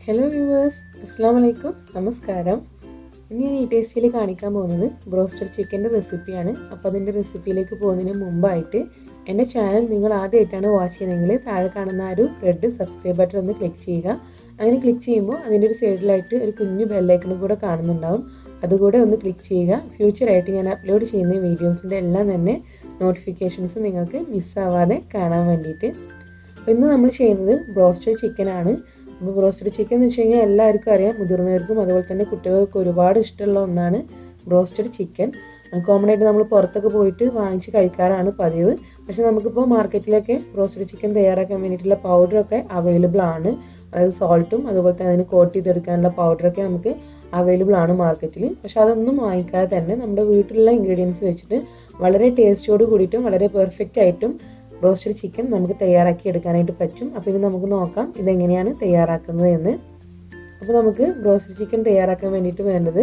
Hello viewers, അസ്സാം വലൈക്കും, നമസ്കാരം. ഇനി ഞാൻ ഈ ടേസ്റ്റിൽ കാണിക്കാൻ പോകുന്നത് ബ്രോസ്റ്റഡ് ചിക്കൻ്റെ റെസിപ്പിയാണ്. അപ്പോൾ അതിൻ്റെ റെസിപ്പിയിലേക്ക് പോകുന്നതിന് മുമ്പായിട്ട് എൻ്റെ ചാനൽ നിങ്ങൾ ആദ്യമായിട്ടാണ് വാച്ച് ചെയ്യുന്നതെങ്കിൽ താഴെ കാണുന്ന ഒരു റെഡ് സബ്സ്ക്രൈബ് ബട്ടൺ ഒന്ന് ക്ലിക്ക് ചെയ്യുക. അങ്ങനെ ക്ലിക്ക് ചെയ്യുമ്പോൾ അതിൻ്റെ ഒരു സൈഡിലായിട്ട് ഒരു കുഞ്ഞു ബെല്ലൈക്കണും കൂടെ കാണുന്നുണ്ടാവും. അതുകൂടെ ഒന്ന് ക്ലിക്ക് ചെയ്യുക. ഫ്യൂച്ചറായിട്ട് ഞാൻ അപ്ലോഡ് ചെയ്യുന്ന വീഡിയോസിൻ്റെ എല്ലാം തന്നെ നോട്ടിഫിക്കേഷൻസ് നിങ്ങൾക്ക് മിസ്സാവാതെ കാണാൻ വേണ്ടിയിട്ട്. അപ്പോൾ ഇന്ന് നമ്മൾ ചെയ്യുന്നത് ബ്രോസ്റ്റഡ് ചിക്കനാണ്. അപ്പോൾ ബ്രോസ്റ്റഡ് ചിക്കൻ എന്ന് വെച്ച് കഴിഞ്ഞാൽ എല്ലാവർക്കും അറിയാം, മുതിർന്നവർക്കും അതുപോലെ തന്നെ കുട്ടികൾക്ക് ഒരുപാട് ഇഷ്ടമുള്ള ഒന്നാണ് ബ്രോസ്റ്റഡ് ചിക്കൻ. കോമൺ ആയിട്ട് നമ്മൾ പുറത്തൊക്കെ പോയിട്ട് വാങ്ങിച്ച് കഴിക്കാറാണ് പതിവ്. പക്ഷേ നമുക്കിപ്പോൾ മാർക്കറ്റിലൊക്കെ ബ്രോസ്റ്റഡ് ചിക്കൻ തയ്യാറാക്കാൻ വേണ്ടിയിട്ടുള്ള പൗഡറൊക്കെ അവൈലബിൾ ആണ്. അതായത് സോൾട്ടും അതുപോലെ തന്നെ അതിന് കോട്ട് ചെയ്തെടുക്കാനുള്ള പൗഡറൊക്കെ നമുക്ക് അവൈലബിൾ ആണ് മാർക്കറ്റിൽ. പക്ഷെ അതൊന്നും വാങ്ങിക്കാതെ തന്നെ നമ്മുടെ വീട്ടിലുള്ള ഇൻഗ്രീഡിയൻസ് വെച്ചിട്ട് വളരെ ടേസ്റ്റോട് കൂടിയിട്ടും വളരെ പെർഫെക്റ്റ് ആയിട്ടും ബ്രോസ്റ്റഡ് ചിക്കൻ നമുക്ക് തയ്യാറാക്കി എടുക്കാനായിട്ട് പറ്റും. അപ്പോൾ ഇത് നമുക്ക് നോക്കാം ഇതെങ്ങനെയാണ് തയ്യാറാക്കുന്നത് എന്ന്. അപ്പോൾ നമുക്ക് ബ്രോസ്റ്റഡ് ചിക്കൻ തയ്യാറാക്കാൻ വേണ്ടിയിട്ട് വേണ്ടത്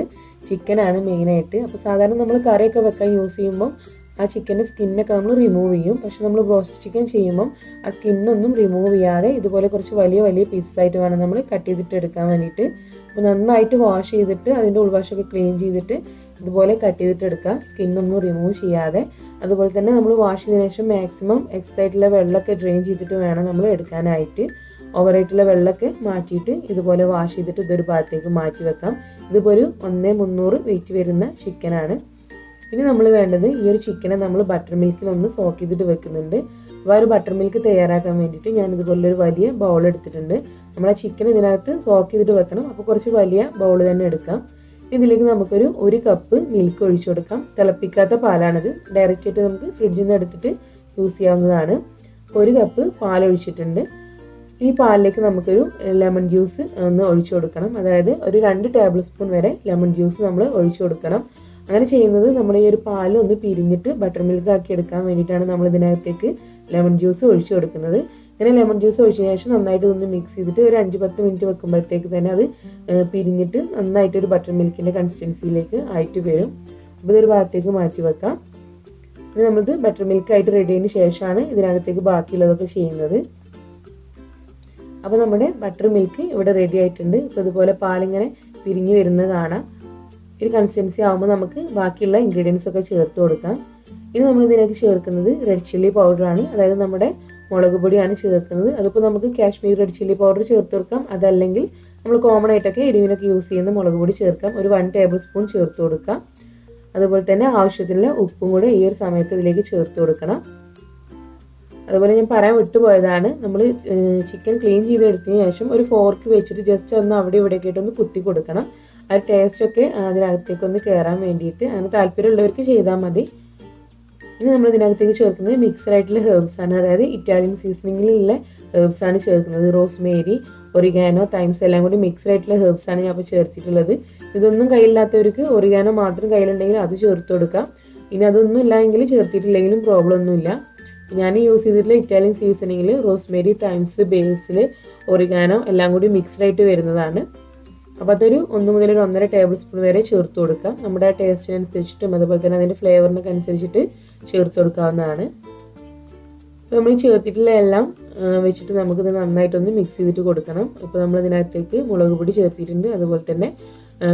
ചിക്കനാണ് മെയിനായിട്ട്. അപ്പോൾ സാധാരണ നമ്മൾ കറിയൊക്കെ വെക്കാൻ യൂസ് ചെയ്യുമ്പം ആ ചിക്കൻ്റെ സ്കിന്നൊക്കെ നമ്മൾ റിമൂവ് ചെയ്യും. പക്ഷെ നമ്മൾ ബ്രോസ്റ്റഡ് ചിക്കൻ ചെയ്യുമ്പം ആ സ്കിന്നൊന്നും റിമൂവ് ചെയ്യാതെ ഇതുപോലെ കുറച്ച് വലിയ വലിയ പീസസായിട്ട് വേണം നമ്മൾ കട്ട് ചെയ്തിട്ട് എടുക്കാൻ വേണ്ടിയിട്ട്. അപ്പോൾ നന്നായിട്ട് വാഷ് ചെയ്തിട്ട് അതിൻ്റെ ഉൾവശമൊക്കെ ക്ലീൻ ചെയ്തിട്ട് ഇതുപോലെ കട്ട് ചെയ്തിട്ട് എടുക്കുക, സ്കിന്നൊന്നും റിമൂവ് ചെയ്യാതെ. അതുപോലെ തന്നെ നമ്മൾ വാഷ് ചെയ്തതിനു ശേഷം മാക്സിമം എക്സായിട്ടുള്ള വെള്ളമൊക്കെ ഡ്രെയിൻ ചെയ്തിട്ട് വേണം നമ്മൾ എടുക്കാനായിട്ട്. ഓവറായിട്ടുള്ള വെള്ളമൊക്കെ മാറ്റിയിട്ട് ഇതുപോലെ വാഷ് ചെയ്തിട്ട് ഇതൊരു ഭാഗത്തേക്ക് മാറ്റി വെക്കാം. ഇതിപ്പോൾ ഒരു 1300 വെയിറ്റ് വരുന്ന ചിക്കനാണ്. ഇനി നമ്മൾ വേണ്ടത് ഈ ഒരു ചിക്കനെ നമ്മൾ ബട്ടർ മിൽക്കിൽ ഒന്ന് സോക്ക് ചെയ്തിട്ട് വെക്കുന്നുണ്ട്. അപ്പോൾ ആ ഒരു ബട്ടർ മിൽക്ക് തയ്യാറാക്കാൻ വേണ്ടിയിട്ട് ഞാൻ ഇതുപോലൊരു വലിയ ബൗൾ എടുത്തിട്ടുണ്ട്. നമ്മൾ ആ ചിക്കൻ ഇതിനകത്ത് സോക്ക് ചെയ്തിട്ട് വെക്കണം. അപ്പോൾ കുറച്ച് വലിയ ബൗൾ തന്നെ എടുക്കാം. ഇതിലേക്ക് നമുക്കൊരു 1 കപ്പ് മിൽക്ക് ഒഴിച്ചു കൊടുക്കാം. തിളപ്പിക്കാത്ത പാലാണിത്, ഡയറക്റ്റ് ആയിട്ട് നമുക്ക് ഫ്രിഡ്ജിൽ നിന്ന് എടുത്തിട്ട് യൂസ് ചെയ്യാവുന്നതാണ്. 1 കപ്പ് പാൽ ഒഴിച്ചിട്ടുണ്ട്. ഈ പാലിലേക്ക് നമുക്കൊരു ലെമൺ ജ്യൂസ് ഒന്ന് ഒഴിച്ചു കൊടുക്കണം. അതായത് ഒരു 2 ടേബിൾ സ്പൂൺ വരെ ലെമൺ ജ്യൂസ് നമ്മൾ ഒഴിച്ചു കൊടുക്കണം. അങ്ങനെ ചെയ്യുന്നത് നമ്മൾ ഈ ഒരു പാൽ ഒന്ന് പിരിഞ്ഞിട്ട് ബട്ടർ മിൽക്ക് ആക്കി എടുക്കാൻ വേണ്ടിയിട്ടാണ് നമ്മൾ ഇതിനകത്തേക്ക് ലെമൺ ജ്യൂസ് ഒഴിച്ചു കൊടുക്കുന്നത്. ഇങ്ങനെ ലെമൺ ജ്യൂസ് ഒഴിച്ചതിന് ശേഷം നന്നായിട്ട് ഒന്ന് മിക്സ് ചെയ്തിട്ട് ഒരു 5-10 മിനിറ്റ് വെക്കുമ്പോഴത്തേക്ക് തന്നെ അത് പിരിഞ്ഞിട്ട് നന്നായിട്ടൊരു ബട്ടർ മിൽക്കിൻ്റെ കൺസിസ്റ്റൻസിയിലേക്ക് ആയിട്ട് വരും. അപ്പോൾ ഇതൊരു ഭാഗത്തേക്ക് മാറ്റി വെക്കാം. ഇത് നമ്മളിത് ബട്ടർ മിൽക്കായിട്ട് റെഡി ആയതിന് ശേഷമാണ് ഇതിനകത്തേക്ക് ബാക്കിയുള്ളതൊക്കെ ചെയ്യുന്നത്. അപ്പോൾ നമ്മുടെ ബട്ടർ മിൽക്ക് ഇവിടെ റെഡി ആയിട്ടുണ്ട്. ഇപ്പോൾ ഇതുപോലെ പാലിങ്ങനെ പിരിഞ്ഞ് വരുന്നത് കാണാം. ഒരു കൺസിസ്റ്റൻസി ആകുമ്പോൾ നമുക്ക് ബാക്കിയുള്ള ഇൻഗ്രീഡിയൻസ് ഒക്കെ ചേർത്ത് കൊടുക്കാം. ഇനി നമ്മൾ ഇതിലേക്ക് ചേർക്കുന്നത് റെഡ് ചില്ലി പൗഡറാണ്. അതായത് നമ്മുടെ മുളക് പൊടിയാണ് ചേർക്കുന്നത്. അതിപ്പോൾ നമുക്ക് കാശ്മീർ റെഡ് ചില്ലി പൗഡർ ചേർത്ത് കൊടുക്കാം. അതല്ലെങ്കിൽ നമ്മൾ കോമൺ ആയിട്ടൊക്കെ എരിവിനൊക്കെ യൂസ് ചെയ്യുന്ന മുളക് പൊടി ചേർക്കാം. ഒരു 1 ടേബിൾ സ്പൂൺ ചേർത്ത് കൊടുക്കാം. അതുപോലെ തന്നെ ആവശ്യത്തിനുള്ള ഉപ്പും കൂടെ ഈ ഒരു സമയത്ത് ഇതിലേക്ക് ചേർത്ത് കൊടുക്കണം. അതുപോലെ ഞാൻ പറയാൻ വിട്ടുപോയതാണ്, നമ്മൾ ചിക്കൻ ക്ലീൻ ചെയ്തെടുത്തതിന് ശേഷം ഒരു ഫോർക്ക് വെച്ചിട്ട് ജസ്റ്റ് ഒന്ന് അവിടെ ഇവിടെയൊക്കെ ആയിട്ടൊന്ന് കുത്തി കൊടുക്കണം. ആ ടേസ്റ്റൊക്കെ അതിനകത്തേക്കൊന്ന് കയറാൻ വേണ്ടിയിട്ട്. അങ്ങനെ താല്പര്യമുള്ളവർക്ക് ചെയ്താൽ മതി. ഇനി നമ്മൾ ഇതിനകത്തേക്ക് ചേർക്കുന്നത് മിക്സഡ് ആയിട്ടുള്ള ഹെർബ്സ് ആണ്. അതായത് ഇറ്റാലിയൻ സീസണിങ്ങിലുള്ള ഹെർബ്സ് ആണ് ചേർക്കുന്നത്. റോസ്മേരി, ഒറിഗാനോ, തൈംസ് എല്ലാം കൂടി മിക്സഡ് ആയിട്ടുള്ള ഹെർബ്സ് ആണ് ഞാൻ ഇപ്പോൾ ചേർത്തിട്ടുള്ളത്. ഇതൊന്നും കയ്യിലില്ലാത്തവർക്ക് ഒറിഗാനോ മാത്രം കയ്യിലുണ്ടെങ്കിൽ അത് ചേർത്ത് കൊടുക്കാം. ഇനി അതൊന്നും ഇല്ല എങ്കിൽ ചേർത്തിട്ടില്ലെങ്കിലും പ്രോബ്ലം ഒന്നുമില്ല. ഞാൻ യൂസ് ചെയ്തിട്ടുള്ള ഇറ്റാലിയൻ സീസണിങ്ങിൽ റോസ്മേരി, തൈംസ്, ബേസിൽ, ഒറിഗാനോ എല്ലാം കൂടി മിക്സ്ഡ് ആയിട്ട് വരുന്നതാണ്. അപ്പോൾ അതൊരു 1 മുതൽ 1.5 ടേബിൾ സ്പൂൺ വരെ ചേർത്ത് കൊടുക്കാം. നമ്മുടെ ആ ടേസ്റ്റിനനുസരിച്ചിട്ടും അതുപോലെ തന്നെ അതിൻ്റെ ഫ്ലേവറിനൊക്കെ അനുസരിച്ചിട്ട് ചേർത്ത് കൊടുക്കാവുന്നതാണ്. നമ്മൾ ചേർത്തിട്ടുള്ള എല്ലാം വെച്ചിട്ട് നമുക്കിത് നന്നായിട്ടൊന്ന് മിക്സ് ചെയ്തിട്ട് കൊടുക്കണം. ഇപ്പോൾ നമ്മൾ ഇതിനകത്തേക്ക് മുളക് പൊടി ചേർത്തിട്ടുണ്ട്, അതുപോലെ തന്നെ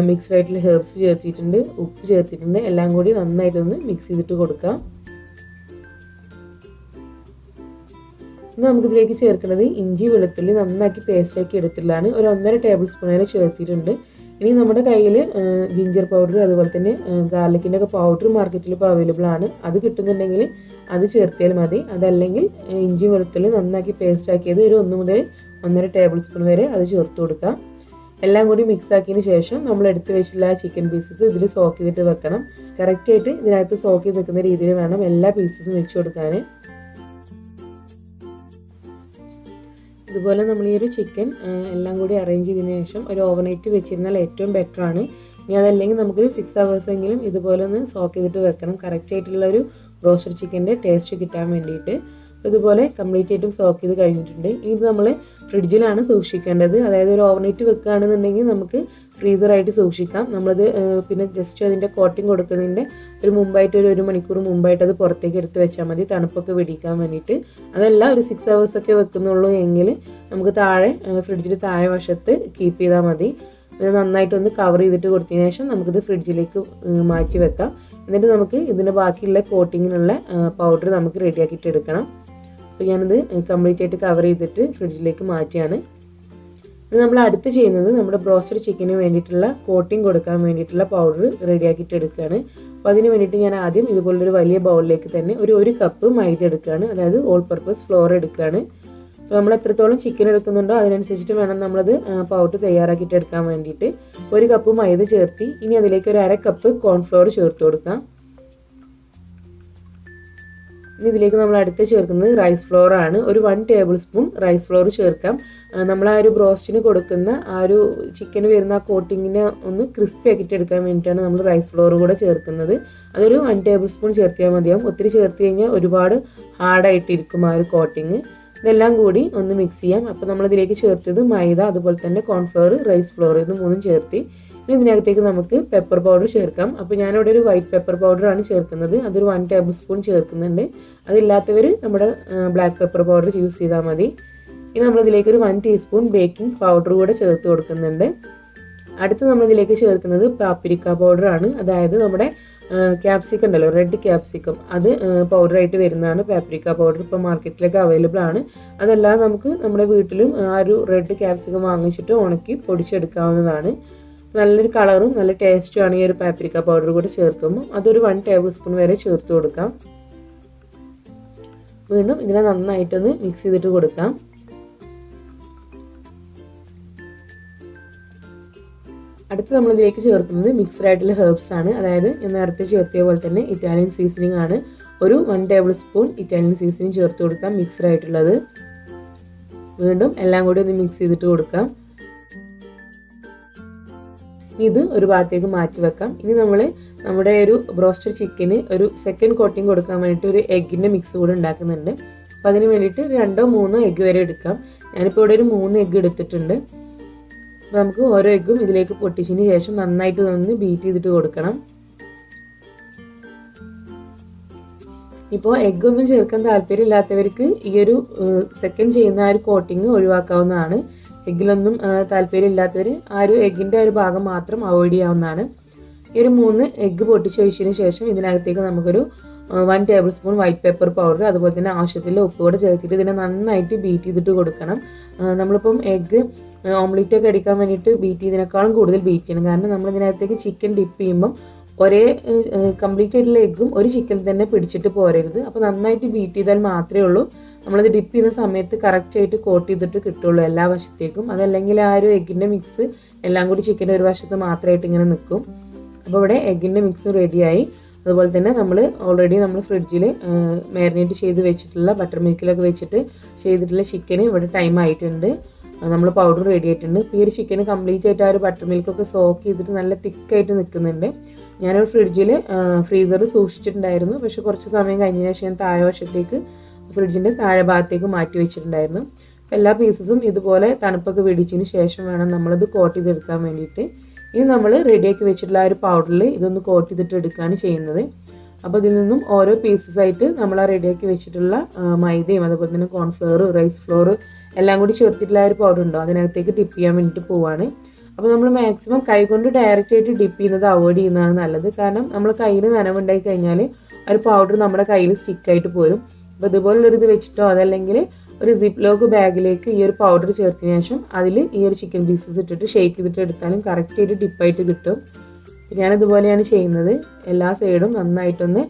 മിക്സ്ഡ് ആയിട്ടുള്ള ഹെർബ്സ് ചേർത്തിട്ടുണ്ട്, ഉപ്പ് ചേർത്തിട്ടുണ്ട്. എല്ലാം കൂടി നന്നായിട്ടൊന്ന് മിക്സ് ചെയ്തിട്ട് കൊടുക്കാം. ഇനി നമുക്കിതിലേക്ക് ചേർക്കുന്നത് ഇഞ്ചി വെളുത്തുള്ളി നന്നാക്കി പേസ്റ്റാക്കി എടുത്തിട്ടുള്ളതാണ്. ഒരു 1.5 ടേബിൾ സ്പൂൺ വരെ ചേർത്തിട്ടുണ്ട്. ഇനി നമ്മുടെ കയ്യിൽ ജിഞ്ചർ പൗഡർ അതുപോലെ തന്നെ ഗാർലിക്കിൻ്റെ ഒക്കെ പൗഡർ മാർക്കറ്റിൽ ഇപ്പോൾ അവൈലബിൾ ആണ്. അത് കിട്ടുന്നുണ്ടെങ്കിൽ അത് ചേർത്തിയാൽ മതി. അതല്ലെങ്കിൽ ഇഞ്ചി വെളുത്തുള്ളി നന്നാക്കി പേസ്റ്റാക്കിയത് ഒരു 1 മുതൽ 1.5 ടേബിൾ സ്പൂൺ വരെ അത് ചേർത്ത് കൊടുക്കാം. എല്ലാം കൂടി മിക്സ് ആക്കിയതിന് ശേഷം നമ്മൾ എടുത്ത് വെച്ചിട്ടുള്ള ചിക്കൻ പീസസ് ഇതിൽ സോക്ക് ചെയ്തിട്ട് വെക്കണം. കറക്റ്റായിട്ട് ഇതിനകത്ത് സോക്ക് ചെയ്ത് നിൽക്കുന്ന രീതിയിൽ വേണം എല്ലാ പീസസും വെച്ച് കൊടുക്കാൻ. ഇതുപോലെ നമ്മൾ ഈ ഒരു ചിക്കൻ എല്ലാം കൂടി അറേഞ്ച് ചെയ്തതിന് ശേഷം ഒരു ഓവർനൈറ്റ് വെച്ചിരുന്നാൽ ഏറ്റവും ബെറ്ററാണ്. ഇനി അതല്ലെങ്കിൽ നമുക്കൊരു 6 hours എങ്കിലും ഇതുപോലെ ഒന്ന് സോക്ക് ചെയ്തിട്ട് വെക്കണം, കറക്റ്റ് ആയിട്ടുള്ള ഒരു റോസ്റ്റഡ് ചിക്കൻ്റെ ടേസ്റ്റ് കിട്ടാൻ വേണ്ടിയിട്ട്. ഇതുപോലെ കംപ്ലീറ്റ് ആയിട്ടും സോക്ക് ചെയ്ത് കഴിഞ്ഞിട്ടുണ്ട്. ഇത് നമ്മൾ ഫ്രിഡ്ജിലാണ് സൂക്ഷിക്കേണ്ടത്. അതായത് ഒരു ഓവർനൈറ്റ് വെക്കുകയാണെന്നുണ്ടെങ്കിൽ നമുക്ക് ഫ്രീസറായിട്ട് സൂക്ഷിക്കാം. നമ്മളത് പിന്നെ ജസ്റ്റ് അതിൻ്റെ കോട്ടിങ് കൊടുക്കുന്നതിൻ്റെ ഒരു മുമ്പായിട്ട് ഒരു മണിക്കൂർ മുമ്പായിട്ട് അത് പുറത്തേക്ക് എടുത്ത് വെച്ചാൽ മതി, തണുപ്പൊക്കെ വെടിക്കാൻ വേണ്ടിയിട്ട്. അതല്ല ഒരു 6 hours ഒക്കെ വെക്കുന്നുള്ളൂ എങ്കിൽ നമുക്ക് താഴെ ഫ്രിഡ്ജിൽ താഴെ വശത്ത് കീപ്പ് ചെയ്താൽ മതി. ഇത് നന്നായിട്ടൊന്ന് കവർ ചെയ്തിട്ട് കൊടുത്തതിന് ശേഷം നമുക്കിത് ഫ്രിഡ്ജിലേക്ക് മാറ്റി വെക്കാം. എന്നിട്ട് നമുക്ക് ഇതിൻ്റെ ബാക്കിയുള്ള കോട്ടിങ്ങിനുള്ള പൗഡർ നമുക്ക് റെഡിയാക്കിയിട്ട് എടുക്കണം. അപ്പോൾ ഞാനിത് കംപ്ലീറ്റ് ആയിട്ട് കവർ ചെയ്തിട്ട് ഫ്രിഡ്ജിലേക്ക് മാറ്റിയാണ്. ഇത് നമ്മൾ അടുത്ത് ചെയ്യുന്നത് നമ്മുടെ ബ്രോസ്റ്റഡ് ചിക്കന് വേണ്ടിയിട്ടുള്ള കോട്ടിങ് കൊടുക്കാൻ വേണ്ടിയിട്ടുള്ള പൗഡർ റെഡിയാക്കിയിട്ട് എടുക്കുകയാണ്. അപ്പോൾ അതിന് വേണ്ടിയിട്ട് ഞാൻ ആദ്യം ഇതുപോലൊരു വലിയ ബൗളിലേക്ക് തന്നെ ഒരു കപ്പ് മൈദ എടുക്കുകയാണ്. അതായത് ഓൾ പർപ്പസ് ഫ്ലോർ എടുക്കുകയാണ്. അപ്പോൾ നമ്മൾ എത്രത്തോളം ചിക്കൻ എടുക്കുന്നുണ്ടോ അതിനനുസരിച്ചിട്ട് വേണം നമ്മളത് പൗഡർ തയ്യാറാക്കിയിട്ട് എടുക്കാൻ വേണ്ടിയിട്ട്. 1 കപ്പ് മൈദ ചേർത്തി ഇനി അതിലേക്ക് ഒരു 1/2 കപ്പ് കോൺഫ്ലോർ ചേർത്ത് കൊടുക്കാം. ഇനി ഇതിലേക്ക് നമ്മൾ അടുത്ത് ചേർക്കുന്നത് റൈസ് ഫ്ലോർ ആണ്. ഒരു 1 ടേബിൾ സ്പൂൺ റൈസ് ഫ്ലോർ ചേർക്കാം. നമ്മൾ ആ ഒരു ബ്രോസ്റ്റിന് കൊടുക്കുന്ന ആ ഒരു ചിക്കന് വരുന്ന ആ കോട്ടിങ്ങിനെ ഒന്ന് ക്രിസ്പി ആക്കിയിട്ട് എടുക്കാൻ വേണ്ടിയിട്ടാണ് നമ്മൾ റൈസ് ഫ്ലോർ കൂടെ ചേർക്കുന്നത്. അതൊരു 1 ടേബിൾ സ്പൂൺ ചേർത്തിയാൽ മതിയാവും. ഒത്തിരി ചേർത്ത് കഴിഞ്ഞാൽ ഒരുപാട് ഹാർഡായിട്ടിരിക്കും ആ ഒരു കോട്ടിങ്. ഇതെല്ലാം കൂടി ഒന്ന് മിക്സ് ചെയ്യാം. അപ്പോൾ നമ്മളിതിലേക്ക് ചേർത്തത് മൈദ, അതുപോലെ തന്നെ കോൺഫ്ലവർ, റൈസ് ഫ്ലോർ, ഇത് 3ഉം ചേർത്തി. ഇനി ഇതിനകത്തേക്ക് നമുക്ക് പെപ്പർ പൗഡർ ചേർക്കാം. അപ്പോൾ ഞാനിവിടെ ഒരു വൈറ്റ് പെപ്പർ പൗഡറാണ് ചേർക്കുന്നത്. അതൊരു 1 ടേബിൾ സ്പൂൺ ചേർക്കുന്നുണ്ട്. അതില്ലാത്തവർ നമ്മുടെ ബ്ലാക്ക് പെപ്പർ പൗഡർ യൂസ് ചെയ്താൽ മതി. ഇനി നമ്മളിതിലേക്ക് ഒരു 1 ടീസ്പൂൺ ബേക്കിംഗ് പൗഡർ കൂടെ ചേർത്ത് കൊടുക്കുന്നുണ്ട്. അടുത്ത് നമ്മളിതിലേക്ക് ചേർക്കുന്നത് പാപ്രിക്ക പൗഡറാണ്. അതായത് നമ്മുടെ ക്യാപ്സിക്കം ഉണ്ടല്ലോ, റെഡ് ക്യാപ്സിക്കം, അത് പൗഡറായിട്ട് വരുന്നതാണ് പാപ്രിക്ക പൗഡർ. ഇപ്പോൾ മാർക്കറ്റിലൊക്കെ അവൈലബിൾ ആണ്. അതല്ലാതെ നമുക്ക് നമ്മുടെ വീട്ടിലും ആ ഒരു റെഡ് ക്യാപ്സിക്കം വാങ്ങിച്ചിട്ട് ഉണക്കി പൊടിച്ചെടുക്കാവുന്നതാണ്. നല്ലൊരു കളറും നല്ല ടേസ്റ്റുമാണ് ഈ ഒരു പാപ്രിക്ക പൗഡർ കൂടെ ചേർക്കുമ്പോൾ. അതൊരു 1 ടേബിൾ സ്പൂൺ വരെ ചേർത്ത് കൊടുക്കാം. വീണ്ടും ഇതിനെ നന്നായിട്ടൊന്ന് മിക്സ് ചെയ്തിട്ട് കൊടുക്കാം. അടുത്ത് നമ്മളിതിലേക്ക് ചേർക്കുന്നത് മിക്സ്ഡ് ആയിട്ടുള്ള ഹെർബ്സ് ആണ്. അതായത് ഞാൻ നേരത്തെ ചേർത്തിയ പോലെ തന്നെ ഇറ്റാലിയൻ സീസണിങ് ആണ്. ഒരു 1 ടേബിൾ സ്പൂൺ ഇറ്റാലിയൻ സീസണിങ് ചേർത്ത് കൊടുക്കാം, മിക്സ്ഡ് ആയിട്ടുള്ളത്. വീണ്ടും എല്ലാം കൂടി ഒന്ന് മിക്സ് ചെയ്തിട്ട് കൊടുക്കാം. ഇത് ഒരു ഭാഗത്തേക്ക് മാറ്റി വെക്കാം. ഇനി നമ്മൾ നമ്മുടെ ഒരു ബ്രോസ്റ്റഡ് ചിക്കന് ഒരു സെക്കൻഡ് കോട്ടിങ് കൊടുക്കാൻ വേണ്ടിയിട്ട് ഒരു എഗ്ഗിൻ്റെ മിക്സ് കൂടെ ഉണ്ടാക്കുന്നുണ്ട്. അപ്പോൾ അതിന് വേണ്ടിയിട്ട് 2 or 3 എഗ്ഗ് വരെ എടുക്കാം. ഞാനിപ്പോൾ ഇവിടെ ഒരു 3 എഗ്ഗ് എടുത്തിട്ടുണ്ട്. അപ്പോൾ നമുക്ക് ഓരോ എഗ്ഗും ഇതിലേക്ക് പൊട്ടിച്ചതിന് ശേഷം നന്നായിട്ട് ഒന്ന് ബീറ്റ് ചെയ്തിട്ട് കൊടുക്കണം. ഇപ്പോൾ എഗ്ഗൊന്നും ചേർക്കാൻ താല്പര്യമില്ലാത്തവർക്ക് ഈ ഒരു സെക്കൻഡ് ചെയ്യുന്ന ആ ഒരു കോട്ടിങ് ഒഴിവാക്കാവുന്നതാണ്. എഗ്ഗിലൊന്നും താല്പര്യമില്ലാത്തവർ ആ ഒരു എഗ്ഗിൻ്റെ ഒരു ഭാഗം മാത്രം അവോയ്ഡ് ചെയ്യാവുന്നതാണ്. ഈ ഒരു 3 എഗ്ഗ് പൊട്ടിച്ച് ഒഴിച്ചതിന് ശേഷം ഇതിനകത്തേക്ക് നമുക്കൊരു 1 table spoon white pepper powder, അതുപോലെ തന്നെ ആവശ്യത്തിൽ ഉപ്പ് കൂടെ ചേർത്തിട്ട് ഇതിനെ നന്നായിട്ട് ബീറ്റ് ചെയ്തിട്ട് കൊടുക്കണം. നമ്മളിപ്പം എഗ്ഗ് ഓംലെറ്റ് ഒക്കെ അടിക്കാൻ വേണ്ടിയിട്ട് ബീറ്റ് ചെയ്തതിനേക്കാളും കൂടുതൽ ബീറ്റ് ചെയ്യണം. കാരണം നമ്മൾ ഇതിനകത്തേക്ക് ചിക്കൻ ഡിപ്പ് ചെയ്യുമ്പം ഒരേ കംപ്ലീറ്റ് ആയിട്ടുള്ള എഗ്ഗും ഒരു ചിക്കൻ തന്നെ പിടിച്ചിട്ട് പോരരുത്. അപ്പോൾ നന്നായിട്ട് ബീറ്റ് ചെയ്താൽ മാത്രമേ ഉള്ളൂ നമ്മളത് ഡിപ്പ് ചെയ്യുന്ന സമയത്ത് കറക്റ്റായിട്ട് കോട്ട് ചെയ്തിട്ട് കിട്ടുള്ളൂ എല്ലാ വശത്തേക്കും. അതല്ലെങ്കിൽ ആ ഒരു എഗ്ഗിൻ്റെ മിക്സ് എല്ലാം കൂടി ചിക്കൻ്റെ ഒരു വശത്ത് മാത്രമായിട്ട് ഇങ്ങനെ നിൽക്കും. അപ്പോൾ ഇവിടെ എഗ്ഗിൻ്റെ മിക്സ് റെഡിയായി. അതുപോലെ തന്നെ നമ്മൾ ഓൾറെഡി ഫ്രിഡ്ജിൽ മാരിനേറ്റ് ചെയ്ത് വെച്ചിട്ടുള്ള ബട്ടർ മിൽക്കിലൊക്കെ വെച്ചിട്ട് ചെയ്തിട്ടുള്ള ചിക്കന് ഇവിടെ ടൈം ആയിട്ടുണ്ട്. നമ്മൾ പൗഡർ റെഡി ആയിട്ടുണ്ട്. ഇപ്പോൾ ഈ ഒരു ചിക്കന് കംപ്ലീറ്റ് ആയിട്ട് ആ ഒരു ബട്ടർ മിൽക്കൊക്കെ സോക്ക് ചെയ്തിട്ട് നല്ല തിക്കായിട്ട് നിൽക്കുന്നുണ്ട്. ഞാനൊരു ഫ്രിഡ്ജിൽ ഫ്രീസറിൽ സൂക്ഷിച്ചിട്ടുണ്ടായിരുന്നു. പക്ഷെ കുറച്ച് സമയം കഴിഞ്ഞതിന് ശേഷം ഞാൻ താഴെ വശത്തേക്ക് ഫ്രിഡ്ജിൻ്റെ താഴെ ഭാഗത്തേക്ക് മാറ്റി വെച്ചിട്ടുണ്ടായിരുന്നു. അപ്പോൾ എല്ലാ പീസസും ഇതുപോലെ തണുപ്പൊക്കെ വെടിച്ചതിന് ശേഷം വേണം നമ്മളത് കോട്ട് ചെയ്തെടുക്കാൻ വേണ്ടിയിട്ട്. ഇനി നമ്മൾ റെഡിയാക്കി വെച്ചിട്ടുള്ള ആ ഒരു പൗഡറിൽ ഇതൊന്ന് കോട്ട് ചെയ്തിട്ട് എടുക്കുകയാണ് ചെയ്യുന്നത്. അപ്പോൾ ഇതിൽ നിന്നും ഓരോ പീസസ് ആയിട്ട് നമ്മൾ ആ റെഡിയാക്കി വെച്ചിട്ടുള്ള മൈദയും അതുപോലെ തന്നെ കോൺഫ്ലവർ, റൈസ് ഫ്ലോർ എല്ലാം കൂടി ചേർത്തിട്ടുള്ള ആ ഒരു പൗഡർ ഉണ്ടോ അതിനകത്തേക്ക് ഡിപ്പ് ചെയ്യാൻ വേണ്ടിയിട്ട് പോവാണ്. അപ്പോൾ നമ്മൾ മാക്സിമം കൈ കൊണ്ട് ഡയറക്റ്റ് ആയിട്ട് ഡിപ്പ് ചെയ്യുന്നത് അവോയ്ഡ് ചെയ്യുന്നതാണ് നല്ലത്. കാരണം നമ്മൾ കയ്യിൽ നനവുണ്ടായി കഴിഞ്ഞാൽ ആ ഒരു പൗഡർ നമ്മുടെ കയ്യിൽ സ്റ്റിക്കായിട്ട് പോരും. അപ്പോൾ ഇതുപോലുള്ളൊരു ഇത് വെച്ചിട്ടോ അതല്ലെങ്കിൽ ഒരു സിപ്പ് ലോക്ക് ബാഗിലേക്ക് ഈ ഒരു പൗഡർ ചേർത്തതിന് ശേഷം അതിൽ ഈ ഒരു ചിക്കൻ പീസസ് ഇട്ടിട്ട് ഷേക്ക് ചെയ്തിട്ട് എടുത്താലും കറക്റ്റായിട്ട് ഡിപ്പായിട്ട് കിട്ടും. ഞാനിതുപോലെയാണ് ചെയ്യുന്നത്. എല്ലാ സൈഡും നന്നായിട്ടൊന്ന്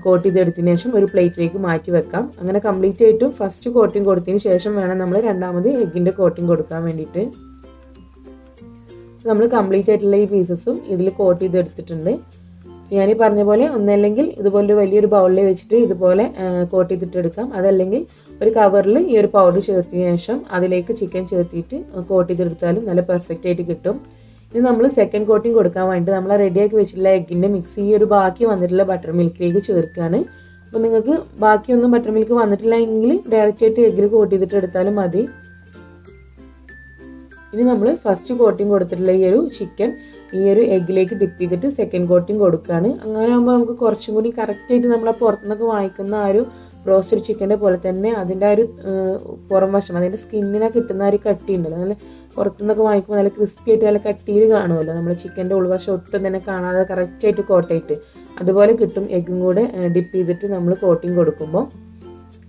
കോട്ട് ചെയ്തെടുത്തതിന് ശേഷം ഒരു പ്ലേറ്റിലേക്ക് മാറ്റി വെക്കാം. അങ്ങനെ കംപ്ലീറ്റ് ആയിട്ടും ഫസ്റ്റ് കോട്ടിങ് കൊടുത്തതിന് ശേഷം വേണം നമ്മൾ രണ്ടാമത് എഗ്ഗിൻ്റെ കോട്ടിങ് കൊടുക്കാൻ വേണ്ടിയിട്ട്. നമ്മൾ കംപ്ലീറ്റ് ആയിട്ടുള്ള ഈ പീസസും ഇതിൽ കോട്ട് ചെയ്തെടുത്തിട്ടുണ്ട്. ഞാൻ ഈ പറഞ്ഞ പോലെ ഒന്നല്ലെങ്കിൽ ഇതുപോലെ വലിയൊരു ബൗളിൽ വെച്ചിട്ട് ഇതുപോലെ കോട്ട് ചെയ്തിട്ട് എടുക്കാം. അതല്ലെങ്കിൽ ഒരു കവറിൽ ഈ ഒരു പൗഡർ ചേർത്തതിന് ശേഷം അതിലേക്ക് ചിക്കൻ ചേർത്തിട്ട് കോട്ട് ചെയ്തെടുത്താലും നല്ല പെർഫെക്റ്റ് ആയിട്ട് കിട്ടും. ഇത് നമ്മൾ സെക്കൻഡ് കോട്ടിങ് കൊടുക്കാൻ വേണ്ടിയിട്ട് നമ്മൾ റെഡിയാക്കി വെച്ചിട്ടുള്ള എഗ്ഗിൻ്റെ മിക്സ് ഈ ഒരു ബാക്കി വന്നിട്ടുള്ള ബട്ടർ മിൽക്കിലേക്ക് ചേർക്കുകയാണ്. അപ്പോൾ നിങ്ങൾക്ക് ബാക്കിയൊന്നും ബട്ടർ മിൽക്ക് വന്നിട്ടില്ല എങ്കിൽ ഡയറക്റ്റായിട്ട് എഗ്ഗിൽ കോട്ട് ചെയ്തിട്ട് എടുത്താലും മതി. ഇനി നമ്മൾ ഫസ്റ്റ് കോട്ടിങ് കൊടുത്തിട്ടുള്ള ഈ ഒരു ചിക്കൻ ഈ ഒരു എഗ്ഗിലേക്ക് ഡിപ്പ് ചെയ്തിട്ട് സെക്കൻഡ് കോട്ടിങ് കൊടുക്കുകയാണ്. അങ്ങനെ ആകുമ്പോൾ നമുക്ക് കുറച്ചും കൂടി കറക്റ്റായിട്ട് നമ്മൾ ആ പുറത്തുനിന്നൊക്കെ വാങ്ങിക്കുന്ന ആ ഒരു റോസ്റ്റഡ് ചിക്കൻ്റെ പോലെ തന്നെ അതിൻ്റെ ആ ഒരു പുറം വശം അതിൻ്റെ സ്കിന്നിനെ കിട്ടുന്ന ആ ഒരു കട്ടി ഉണ്ടല്ലോ, നല്ല പുറത്തുനിന്നൊക്കെ വാങ്ങിക്കുമ്പോൾ നല്ല ക്രിസ്പി ആയിട്ട് നല്ല കട്ടിയിൽ കാണുമല്ലോ, നമ്മുടെ ചിക്കൻ്റെ ഉൾവശം ഒട്ടും തന്നെ കാണാതെ കറക്റ്റായിട്ട് കോട്ടായിട്ട് അതുപോലെ കിട്ടും. എഗ്ഗും കൂടെ ഡിപ്പ് ചെയ്തിട്ട് നമ്മൾ കോട്ടിങ് കൊടുക്കുമ്പോൾ.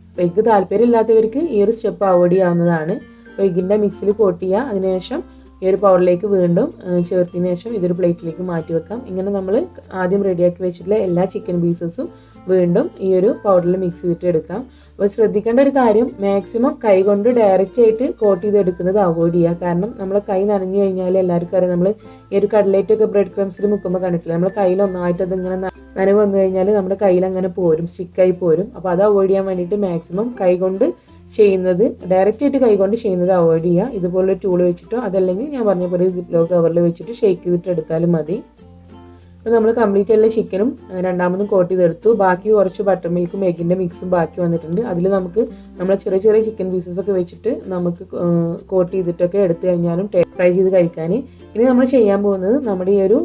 അപ്പോൾ എഗ്ഗ് താല്പര്യമില്ലാത്തവർക്ക് ഈ ഒരു സ്റ്റെപ്പ് അവോയ്ഡ് ചെയ്യാവുന്നതാണ്. അപ്പോൾ എഗ്ഗിൻ്റെ മിക്സിൽ കോട്ട് ചെയ്യുക, അതിനുശേഷം ഈ ഒരു പൗഡറിലേക്ക് വീണ്ടും ചേർത്തതിന് ശേഷം ഇതൊരു പ്ലേറ്റിലേക്ക് മാറ്റി വെക്കാം. ഇങ്ങനെ നമ്മൾ ആദ്യം റെഡിയാക്കി വെച്ചിട്ടുള്ള എല്ലാ ചിക്കൻ പീസസും വീണ്ടും ഈ ഒരു പൗഡറിൽ മിക്സ് ചെയ്തിട്ട് എടുക്കാം. അപ്പോൾ ശ്രദ്ധിക്കേണ്ട ഒരു കാര്യം, മാക്സിമം കൈ കൊണ്ട് ഡയറക്റ്റ് ആയിട്ട് കോട്ട് ചെയ്തെടുക്കുന്നത് അവോയ്ഡ് ചെയ്യുക. കാരണം നമ്മൾ കൈ നനഞ്ഞു കഴിഞ്ഞാൽ എല്ലാവർക്കും അറിയാം, നമ്മൾ ഈ ഒരു കട്ലേറ്റൊക്കെ ബ്രെഡ് ക്രംസിൽ മുക്കുമ്പോൾ കണ്ടിട്ടില്ല, നമ്മൾ കയ്യിൽ ഒന്നായിട്ട് അതിങ്ങനെ നനവ് വന്നു കഴിഞ്ഞാൽ നമ്മുടെ കയ്യിൽ അങ്ങനെ പോരും, സ്റ്റിക്കായി പോരും. അപ്പോൾ അത് അവോയ്ഡ് ചെയ്യാൻ വേണ്ടിയിട്ട് മാക്സിമം കൈ കൊണ്ട് ചെയ്യുന്നത്, ഡയറക്റ്റായിട്ട് കൈകൊണ്ട് ചെയ്യുന്നത് അവോയ്ഡ് ചെയ്യുക. ഇതുപോലൊരു ടൂൾ വെച്ചിട്ടോ അതല്ലെങ്കിൽ ഞാൻ പറഞ്ഞ പോലെ സിപ്ലോ കവറിൽ വെച്ചിട്ട് ഷേക്ക് ചെയ്തിട്ട് എടുത്താലും മതി. അപ്പോൾ നമ്മൾ കംപ്ലീറ്റ് എല്ലാ ചിക്കനും രണ്ടാമതും കോട്ട് ചെയ്തെടുത്തു. ബാക്കി കുറച്ച് ബട്ടർ മിൽക്കും എഗ്ഗിൻ്റെ മിക്സും ബാക്കി വന്നിട്ടുണ്ട്. അതിൽ നമുക്ക് നമ്മൾ ചെറിയ ചെറിയ ചിക്കൻ പീസസ് ഒക്കെ വെച്ചിട്ട് നമുക്ക് കോട്ട് ചെയ്തിട്ടൊക്കെ എടുത്തു കഴിഞ്ഞാലും ഫ്രൈ ചെയ്ത് കഴിക്കാൻ. ഇനി നമ്മൾ ചെയ്യാൻ പോകുന്നത് നമ്മുടെ ഈ ഒരു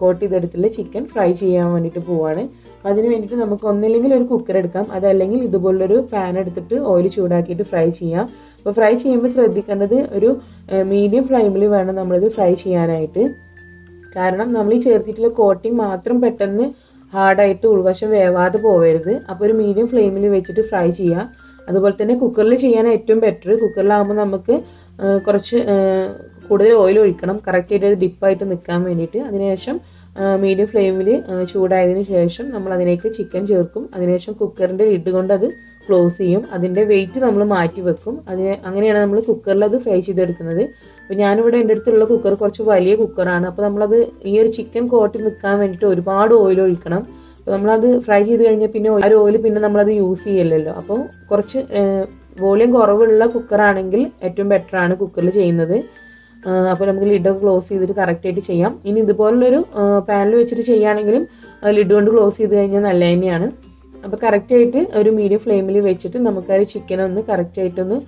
കോട്ട് ചെയ്തെടുത്തുള്ള ചിക്കൻ ഫ്രൈ ചെയ്യാൻ വേണ്ടിയിട്ട് പോവുകയാണ്. അപ്പോൾ അതിന് വേണ്ടിയിട്ട് നമുക്ക് ഒന്നില്ലെങ്കിൽ ഒരു കുക്കർ എടുക്കാം, അതല്ലെങ്കിൽ ഇതുപോലൊരു പാൻ എടുത്തിട്ട് ഓയിൽ ചൂടാക്കിയിട്ട് ഫ്രൈ ചെയ്യാം. അപ്പോൾ ഫ്രൈ ചെയ്യുമ്പോൾ ശ്രദ്ധിക്കേണ്ടത് ഒരു മീഡിയം ഫ്ലെയിമിൽ വേണം നമ്മളിത് ഫ്രൈ ചെയ്യാനായിട്ട്. കാരണം നമ്മൾ ഈ ചേർത്തിട്ടുള്ള കോട്ടിങ് മാത്രം പെട്ടെന്ന് ഹാർഡായിട്ട് ഉൾവശം വേവാതെ പോവരുത്. അപ്പോൾ ഒരു മീഡിയം ഫ്ലെയിമിൽ വെച്ചിട്ട് ഫ്രൈ ചെയ്യുക. അതുപോലെ തന്നെ കുക്കറിൽ ചെയ്യാൻ ഏറ്റവും ബെറ്റർ. കുക്കറിലാകുമ്പോൾ നമുക്ക് കുറച്ച് കൂടുതൽ ഓയിൽ ഒഴിക്കണം, കറക്റ്റായിട്ട് അത് ഡിപ്പായിട്ട് നിൽക്കാൻ വേണ്ടിയിട്ട്. അതിനുശേഷം മീഡിയം ഫ്ലെയിമിൽ ചൂടായതിന് ശേഷം നമ്മൾ അതിലേക്ക് ചിക്കൻ ചേർക്കും. അതിനുശേഷം കുക്കറിൻ്റെ ലിഡ് കൊണ്ട് അത് ക്ലോസ് ചെയ്യും. അതിൻ്റെ വെയിറ്റ് നമ്മൾ മാറ്റി വെക്കും. അങ്ങനെയാണ് നമ്മൾ കുക്കറിൽ അത് ഫ്രൈ ചെയ്തെടുക്കുന്നത്. അപ്പോൾ ഞാനിവിടെ എൻ്റെ അടുത്തുള്ള കുക്കർ കുറച്ച് വലിയ കുക്കറാണ്. അപ്പോൾ നമ്മളത് ഈ ഒരു ചിക്കൻ കോട്ടി നിൽക്കാൻ വേണ്ടിയിട്ട് ഒരുപാട് ഓയിൽ ഒഴിക്കണം. അപ്പോൾ നമ്മളത് ഫ്രൈ ചെയ്ത് കഴിഞ്ഞാൽ പിന്നെ ആ ഒരു ഓയിൽ പിന്നെ നമ്മളത് യൂസ് ചെയ്യില്ലല്ലോ. അപ്പോൾ കുറച്ച് വോളിയം കുറവുള്ള കുക്കറാണെങ്കിൽ ഏറ്റവും ബെറ്ററാണ് കുക്കറിൽ ചെയ്യുന്നത്. അപ്പോൾ നമുക്ക് ലിഡൊക്കെ ക്ലോസ് ചെയ്തിട്ട് കറക്റ്റായിട്ട് ചെയ്യാം. ഇനി ഇതുപോലുള്ളൊരു പാനിൽ വെച്ചിട്ട് ചെയ്യുകയാണെങ്കിലും ലിഡ് കൊണ്ട് ക്ലോസ് ചെയ്ത് കഴിഞ്ഞാൽ നല്ല തന്നെയാണ്. അപ്പോൾ കറക്റ്റായിട്ട് ഒരു മീഡിയം ഫ്ലെയിമിൽ വെച്ചിട്ട് നമുക്ക് ആ ചിക്കനൊന്ന് കറക്റ്റായിട്ടൊന്ന്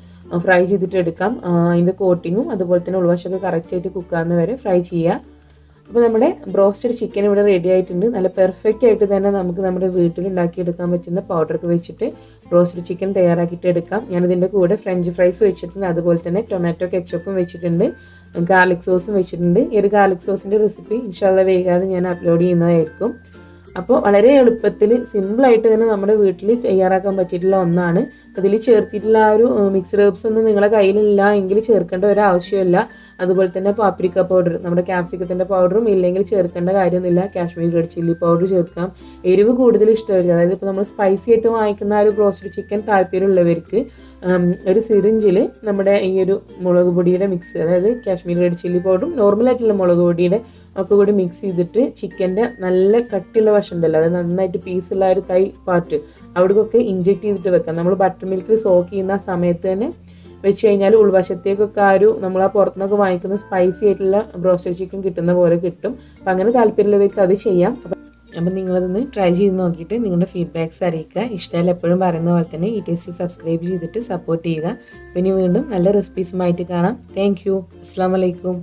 ഫ്രൈ ചെയ്തിട്ട് എടുക്കാം. അതിൻ്റെ കോട്ടിങ്ങും അതുപോലെ തന്നെ ഉൾവശമൊക്കെ കറക്റ്റായിട്ട് കുക്കാവുന്ന വരെ ഫ്രൈ ചെയ്യുക. അപ്പോൾ നമ്മുടെ ബ്രോസ്റ്റഡ് ചിക്കൻ ഇവിടെ റെഡി ആയിട്ടുണ്ട്. നല്ല പെർഫെക്റ്റ് ആയിട്ട് തന്നെ നമുക്ക് നമ്മുടെ വീട്ടിൽ ഉണ്ടാക്കിയെടുക്കാൻ പറ്റുന്ന പൗഡറൊക്കെ വെച്ചിട്ട് ബ്രോസ്റ്റഡ് ചിക്കൻ തയ്യാറാക്കിയിട്ട് എടുക്കാം. ഞാനിതിൻ്റെ കൂടെ ഫ്രഞ്ച് ഫ്രൈസ് വെച്ചിട്ടുണ്ട്, അതുപോലെ തന്നെ ടൊമാറ്റോ കെച്ചപ്പും വെച്ചിട്ടുണ്ട്, ഗാർലിക് സോസും വെച്ചിട്ടുണ്ട്. ഈ ഒരു ഗാർലിക് സോസിൻ്റെ റെസിപ്പി ഇൻഷാല്ലാ വൈകാതെ ഞാൻ അപ്ലോഡ് ചെയ്യുന്നതായിരിക്കും. അപ്പോൾ വളരെ എളുപ്പത്തിൽ സിമ്പിളായിട്ട് തന്നെ നമ്മുടെ വീട്ടിൽ തയ്യാറാക്കാൻ പറ്റിയിട്ടുള്ള ഒന്നാണ്. അതിൽ ചേർത്തിട്ടുള്ള ആ ഒരു മിക്സ്ഡ് ഹെർബ്സ് ഒന്നും നിങ്ങളുടെ കയ്യിലില്ല എങ്കിൽ ചേർക്കേണ്ട ഒരാവശ്യമില്ല. അതുപോലെ തന്നെ പാപ്രിക്ക പൗഡർ, നമ്മുടെ ക്യാപ്സിക്കത്തിൻ്റെ പൗഡറും ഇല്ലെങ്കിൽ ചേർക്കേണ്ട കാര്യമൊന്നുമില്ല. കാശ്മീരി റെഡ് ചില്ലി പൗഡർ ചേർക്കാം. എരിവ് കൂടുതൽ ഇഷ്ടമായിരിക്കും. അതായത് ഇപ്പോൾ നമ്മൾ സ്പൈസി ആയിട്ട് വാങ്ങിക്കുന്ന ആ ഒരു ബ്രോസ്റ്റഡ് ചിക്കൻ താല്പര്യമുള്ളവർക്ക് ഒരു സിറിഞ്ചിൽ നമ്മുടെ ഈ ഒരു മുളക് പൊടിയുടെ മിക്സ്, അതായത് കാശ്മീരി റെഡ് ചില്ലി പൗഡറും നോർമലായിട്ടുള്ള മുളക് പൊടിയുടെ ഒക്കെ കൂടി മിക്സ് ചെയ്തിട്ട് ചിക്കൻ്റെ നല്ല കട്ടിയുള്ള വശം ഉണ്ടല്ലോ, അത് നന്നായിട്ട് പീസുള്ള ഒരു തൈ പാർട്ട് അവിടേക്കൊക്കെ ഇഞ്ചെക്ട് ചെയ്തിട്ട് വെക്കാം. നമ്മൾ ബട്ടർ മിൽക്കിൽ സോക്ക് ചെയ്യുന്ന സമയത്ത് തന്നെ വെച്ച് കഴിഞ്ഞാൽ ഉൾവശത്തേക്കൊക്കെ ആ ഒരു നമ്മൾ ആ പുറത്തുനിന്നൊക്കെ വാങ്ങിക്കുന്ന സ്പൈസി ആയിട്ടുള്ള ബ്രോസ്റ്റഡ് ചിക്കൻ കിട്ടുന്ന പോലെ കിട്ടും. അപ്പം അങ്ങനെ താല്പര്യമുള്ളവർക്ക് അത് ചെയ്യാം. അപ്പം നിങ്ങളതൊന്ന് ട്രൈ ചെയ്ത് നോക്കിയിട്ട് നിങ്ങളുടെ ഫീഡ്ബാക്ക്സ് അറിയിക്കുക. ഇഷ്ടമല്ല എപ്പോഴും പറയുന്ന പോലെ തന്നെ ഈ ടേസ്റ്റ് സബ്സ്ക്രൈബ് ചെയ്തിട്ട് സപ്പോർട്ട് ചെയ്യുക. പിന്നെ വീണ്ടും നല്ല റെസിപ്പീസുമായിട്ട് കാണാം. Thank you. അസ്സലാമു അലൈക്കും.